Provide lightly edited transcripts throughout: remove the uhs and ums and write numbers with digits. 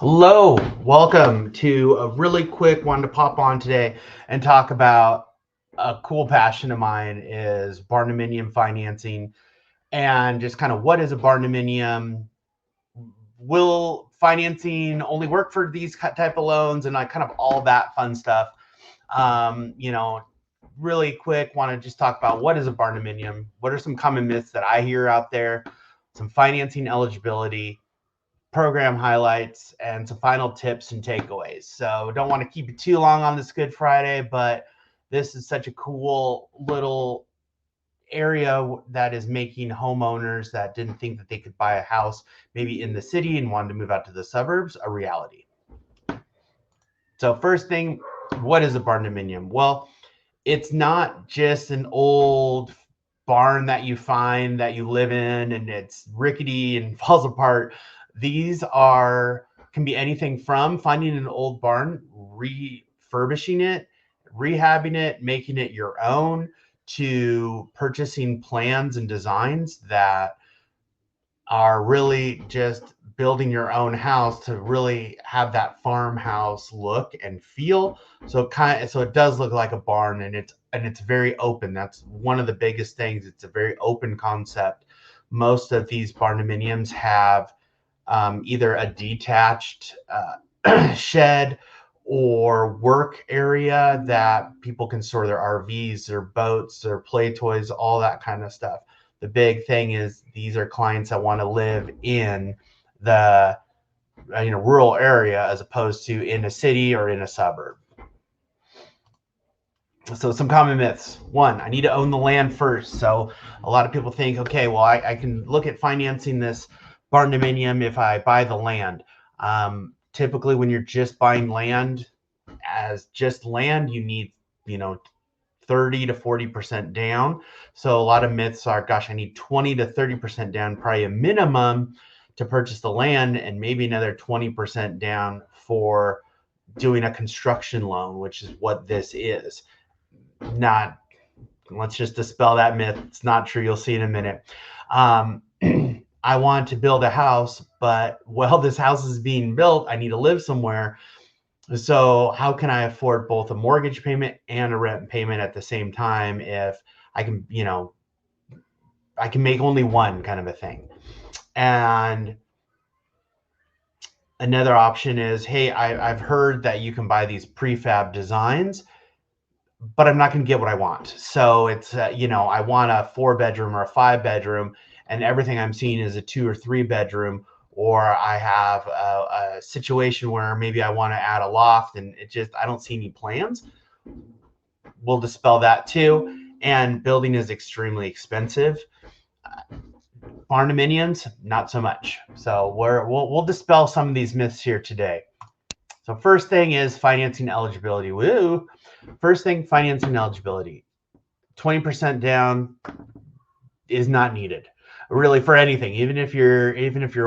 Hello, welcome to a really quick one to pop on today and talk about a cool passion of mine is Barndominium financing and just kind of what is a Barndominium? Will financing only work for these type of loans and like kind of all that fun stuff. Um, you know, Really quick, want to just talk about what is a Barndominium? What are some common myths that I hear out there? Some financing eligibility, program highlights, and some final tips and takeaways. So don't want to keep it too long on this Good Friday, but this is such a cool little area that is making homeowners that didn't think that they could buy a house maybe in the city and wanted to move out to the suburbs a reality. So first thing, what is a barndominium? Well, it's not just an old barn that you find that you live in and it's rickety and falls apart. These are can be anything from finding an old barn, refurbishing it, rehabbing it, making it your own, to purchasing plans and designs that are really just building your own house to really have that farmhouse look and feel. So it does look like a barn, and it's very open. That's one of the biggest things. It's a very open concept. Most of these barndominiums have either a detached shed or work area that people can store their RVs, their boats, their play toys, all that kind of stuff. The big thing is these are clients that want to live in the rural area as opposed to in a city or in a suburb. So some common myths. One, I need to own the land first. So a lot of people think, okay, well, I can look at financing this barn dominium if I buy the land. Typically, when you're just buying land as just land, you need, 30 to 40% down. So a lot of myths are, gosh, I need 20 to 30% down, probably a minimum to purchase the land, and maybe another 20% down for doing a construction loan, which is what this is. Not, let's just dispel that myth. It's not true. You'll see in a minute. Um, I want to build a house, but while this house is being built, I need to live somewhere. So how can I afford both a mortgage payment and a rent payment at the same time if I can, I can make only one, kind of a thing. And another option is, hey, I've heard that you can buy these prefab designs, but I'm not going to get what I want. So it's, I want a 4-bedroom or a 5-bedroom, and everything I'm seeing is a 2 or 3-bedroom. Or I have a situation where maybe I want to add a loft, and I don't see any plans. We'll dispel that too. And building is extremely expensive. Barndominiums, not so much. So we'll dispel some of these myths here today. So first thing is financing eligibility. Woo! First thing, financing eligibility. 20% down is not needed, really, for anything. Even if your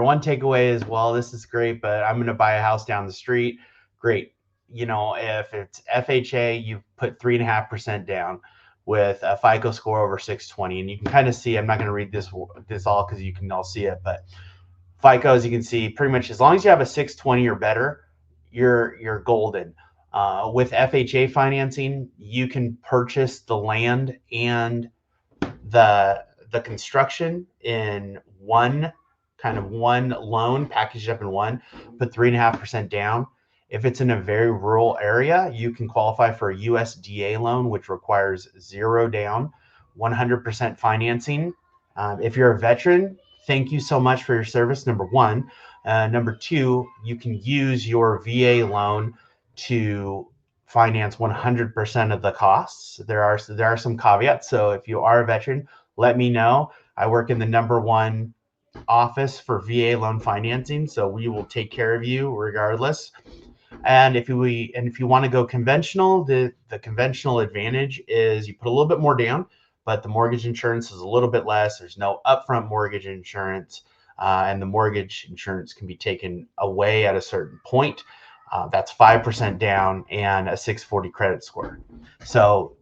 one takeaway is, well, this is great, but I'm going to buy a house down the street. Great. If it's FHA, you put 3.5% down with a FICO score over 620, and you can kind of see. I'm not going to read this all because you can all see it, but FICO, as you can see, pretty much as long as you have a 620 or better, you're golden. With FHA financing, you can purchase the land and the construction in one loan, packaged up in one, put 3.5% down. If it's in a very rural area, you can qualify for a USDA loan, which requires 0 down, 100% financing. If you're a veteran, thank you so much for your service, number one. Number two, you can use your VA loan to finance 100% of the costs. There are some caveats. So if you are a veteran, let me know. I work in the number one office for VA loan financing, so we will take care of you regardless. And if you want to go conventional, the conventional advantage is you put a little bit more down, but the mortgage insurance is a little bit less. There's no upfront mortgage insurance, and the mortgage insurance can be taken away at a certain point. That's 5% down and a 640 credit score. So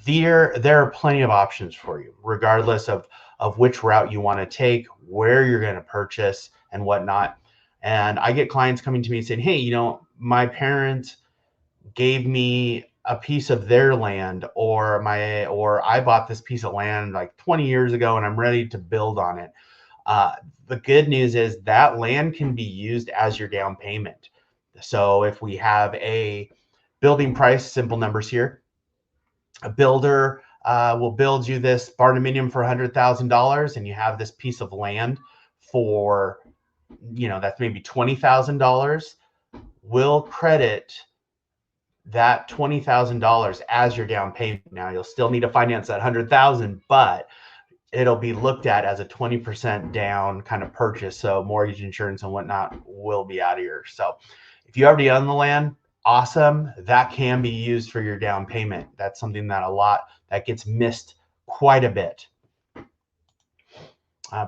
there are plenty of options for you, regardless of which route you want to take, where you're going to purchase, and whatnot. And I get clients coming to me saying, hey, you know, my parents gave me a piece of their land, or I bought this piece of land like 20 years ago and I'm ready to build on it. The good news is that land can be used as your down payment. So if we have a building price, simple numbers here, a builder will build you this barndominium for $100,000, and you have this piece of land for, you know, that's maybe $20,000. We'll credit that $20,000 as your down payment. Now you'll still need to finance that 100,000, but it'll be looked at as a 20% down kind of purchase. So mortgage insurance and whatnot will be out of here. So if you already own the land, awesome. That can be used for your down payment. That's something that gets missed quite a bit.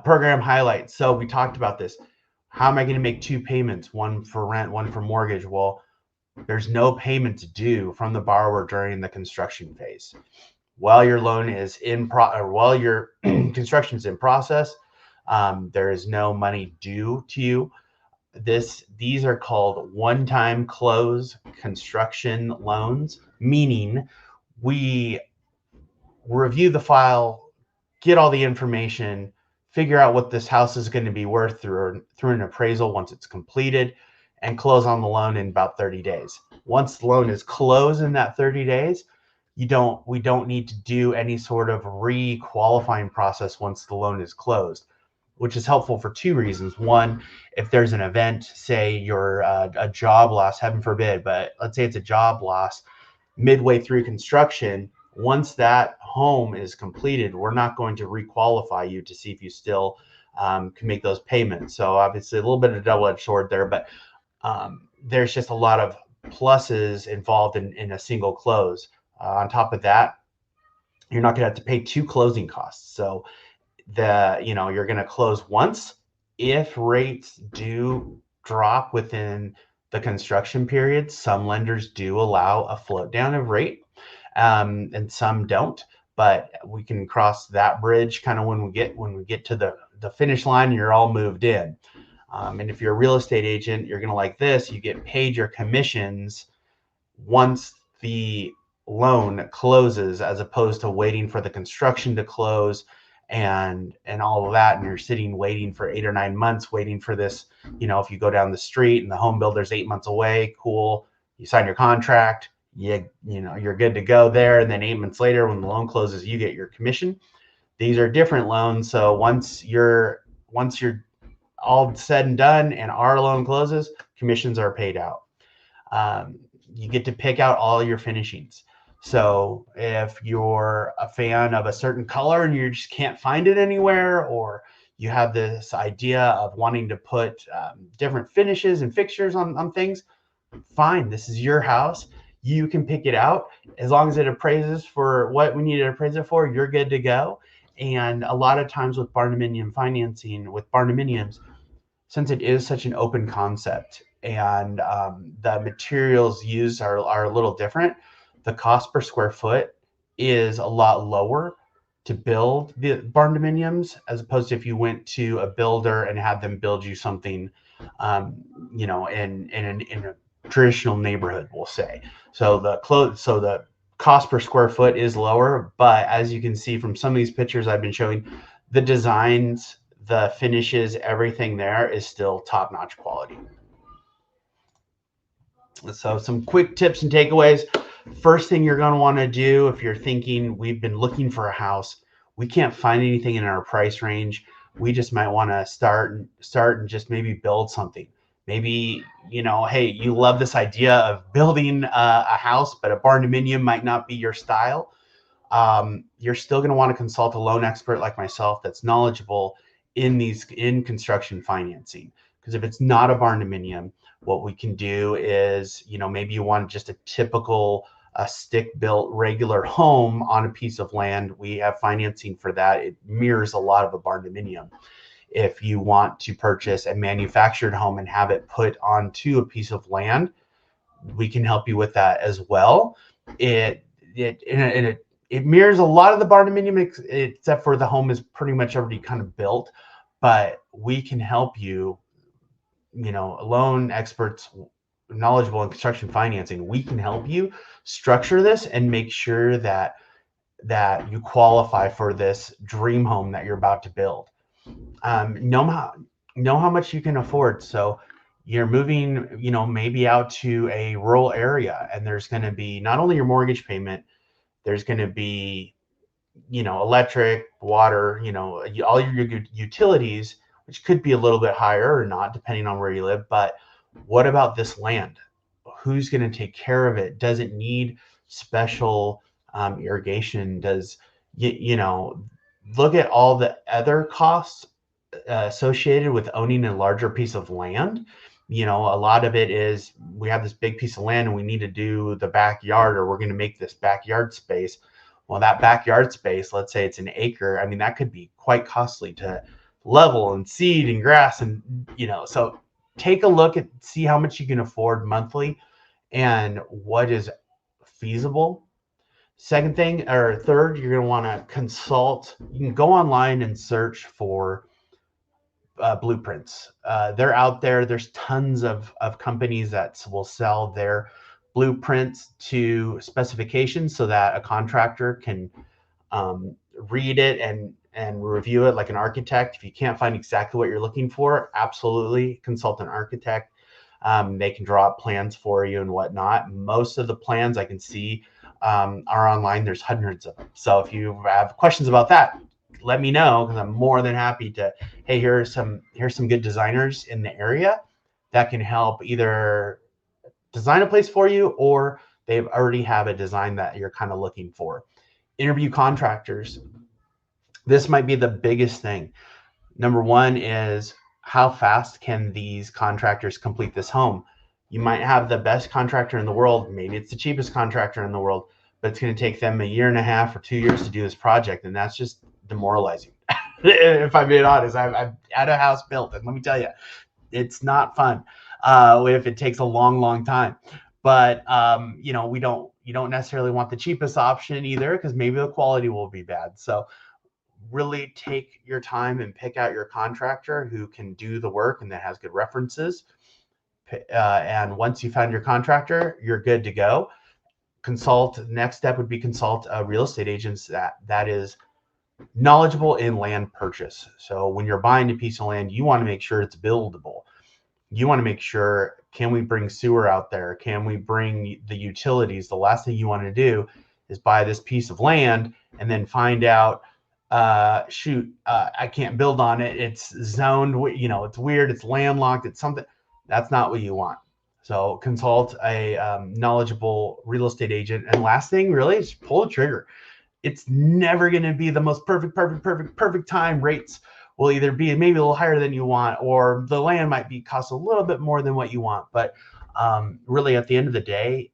Program highlights. So we talked about this. How am I going to make two payments? One for rent, one for mortgage. Well, there's no payments due from the borrower during the construction phase. While your loan is while your construction is in process, there is no money due to you. These are called one-time close construction loans, meaning we review the file, get all the information, figure out what this house is going to be worth through an appraisal once it's completed, and close on the loan in about 30 days. Once the loan is closed in that 30 days, we don't need to do any sort of re-qualifying process once the loan is closed, which is helpful for two reasons. One, if there's an event, say you're a job loss, heaven forbid, but let's say it's a job loss midway through construction, once that home is completed, we're not going to re-qualify you to see if you still can make those payments. So obviously a little bit of a double-edged sword there, but there's just a lot of pluses involved in a single close. On top of that, you're not going to have to pay two closing costs. So you're going to close once. If rates do drop within the construction period, some lenders do allow a float down of rate, and some don't. But we can cross that bridge kind of when we get to the finish line and you're all moved in. And if you're a real estate agent, you're going to like this. You get paid your commissions once the loan closes, as opposed to waiting for the construction to close and all of that, and you're sitting waiting for 8 or 9 months waiting for this. If you go down the street and the home builder's 8 months away, cool, you sign your contract, you're good to go there, and then 8 months later when the loan closes, you get your commission. These are different loans. So once you're all said and done and our loan closes, commissions are paid out. You get to pick out all your finishings. So if you're a fan of a certain color and you just can't find it anywhere, or you have this idea of wanting to put different finishes and fixtures on things, fine, this is your house. You can pick it out. As long as it appraises for what we need to appraise it for, you're good to go. And a lot of times with barndominium financing, with barndominiums, since it is such an open concept and the materials used are a little different, the cost per square foot is a lot lower to build the barndominiums, as opposed to if you went to a builder and had them build you something, in a traditional neighborhood, we'll say. So the cost per square foot is lower, but as you can see from some of these pictures I've been showing, the designs, the finishes, everything there is still top-notch quality. So some quick tips and takeaways. First thing you're going to want to do, if you're thinking we've been looking for a house, we can't find anything in our price range, we just might want to start and just maybe build something. Maybe, hey, you love this idea of building a house, but a barndominium might not be your style. You're still going to want to consult a loan expert like myself that's knowledgeable in construction financing. Because if it's not a barndominium, what we can do is, maybe you want just a typical stick-built regular home on a piece of land. We have financing for that. It mirrors a lot of a barndominium. If you want to purchase a manufactured home and have it put onto a piece of land, we can help you with that as well. It mirrors a lot of the barndominium, except for the home is pretty much already kind of built, but we can help you loan experts knowledgeable in construction financing. We can help you structure this and make sure that you qualify for this dream home that you're about to build. Know how much you can afford. So you're moving, maybe out to a rural area, and there's going to be not only your mortgage payment, there's going to be, electric, water, all your utilities, which could be a little bit higher or not, depending on where you live. But what about this land? Who's going to take care of it? Does it need special irrigation? Does look at all the other costs associated with owning a larger piece of land. A lot of it is we have this big piece of land and we need to do the backyard, or we're going to make this backyard space. Well, that backyard space, let's say it's an acre. I mean, that could be quite costly to level and seed and grass. And, so take a look at, see how much you can afford monthly and what is feasible. Second thing, or third, you're going to want to consult. You can go online and search for blueprints. They're out there. There's tons of companies that will sell their blueprints to specifications so that a contractor can read it and review it like an architect. If you can't find exactly what you're looking for, absolutely consult an architect. They can draw up plans for you and whatnot. Most of the plans I can see are online. There's hundreds of them. So if you have questions about that, let me know, because I'm more than happy to, hey, here's some good designers in the area that can help either design a place for you, or they've already have a design that you're kind of looking for. Interview contractors. This might be the biggest thing. Number one is, how fast can these contractors complete this home? You might have the best contractor in the world. Maybe it's the cheapest contractor in the world, but it's going to take them 1.5 years or 2 years to do this project. And that's just demoralizing. If I'm being honest, I've had a house built, and let me tell you, it's not fun if it takes a long time. But you don't necessarily want the cheapest option either, because maybe the quality will be bad. So really take your time and pick out your contractor who can do the work and that has good references. And once you find your contractor, you're good to go. Next step would be consult a real estate agent that is knowledgeable in land purchase. So when you're buying a piece of land, you want to make sure it's buildable. You want to make sure, can we bring sewer out there? Can we bring the utilities? The last thing you want to do is buy this piece of land and then find out, I can't build on it. It's zoned, it's weird, it's landlocked, it's something. That's not what you want. So consult a knowledgeable real estate agent. And last thing, really, is pull the trigger. It's never going to be the most perfect time. Rates will either be maybe a little higher than you want, or the land might cost a little bit more than what you want. But really, at the end of the day,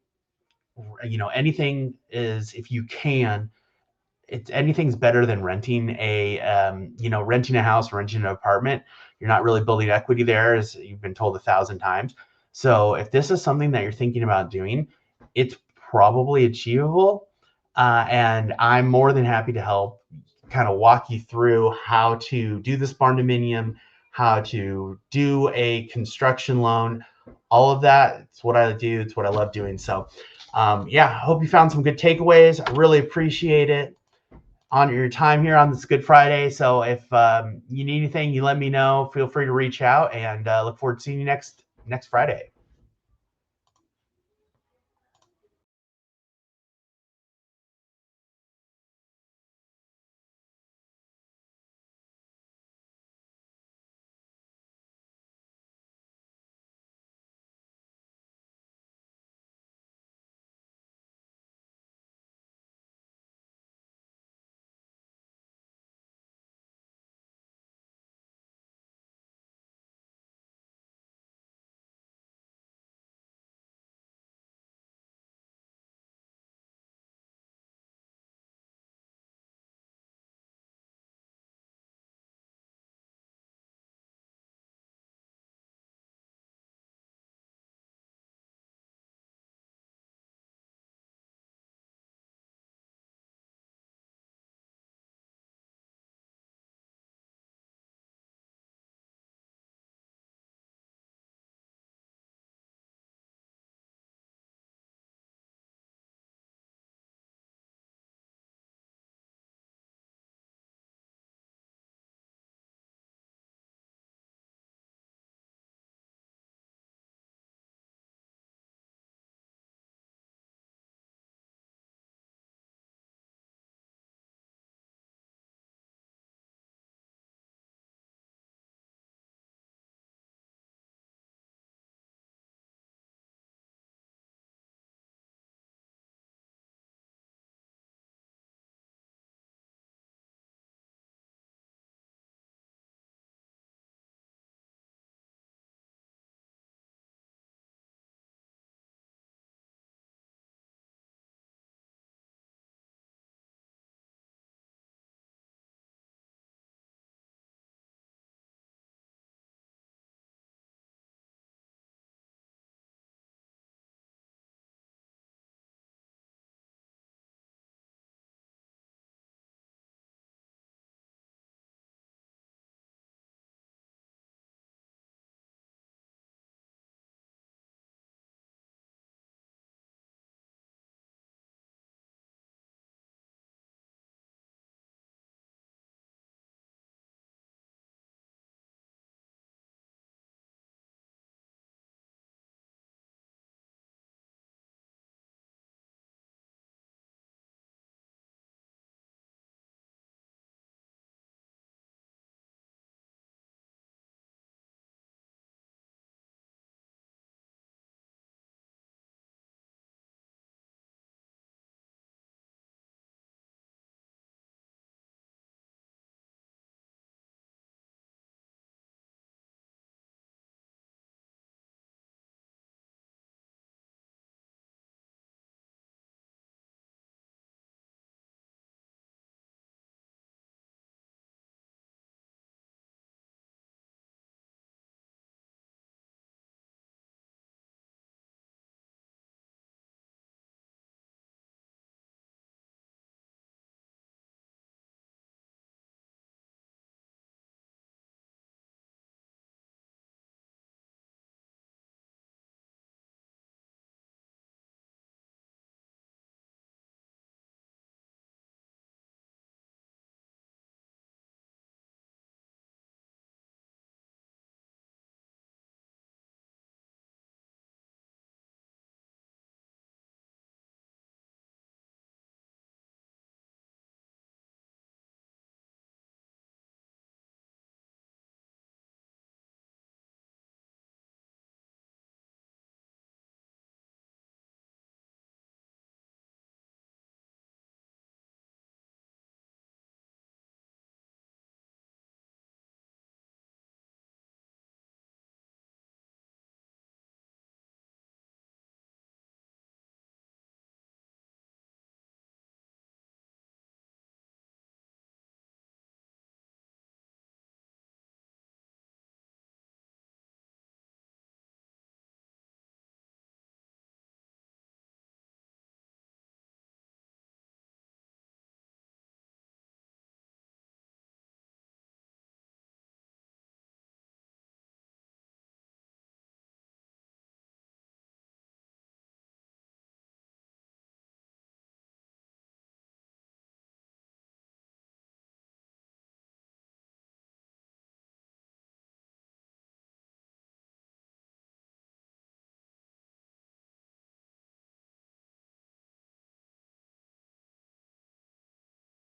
anything is, if you can, anything's better than renting a house, renting an apartment. You're not really building equity there, as you've been told 1,000 times. So if this is something that you're thinking about doing, it's probably achievable. And I'm more than happy to help kind of walk you through how to do this Barndominium, how to do a construction loan, all of that. It's what I do. It's what I love doing. So I hope you found some good takeaways. I really appreciate it on your time here on this Good Friday. So if you need anything, you let me know. Feel free to reach out, and look forward to seeing you next Friday.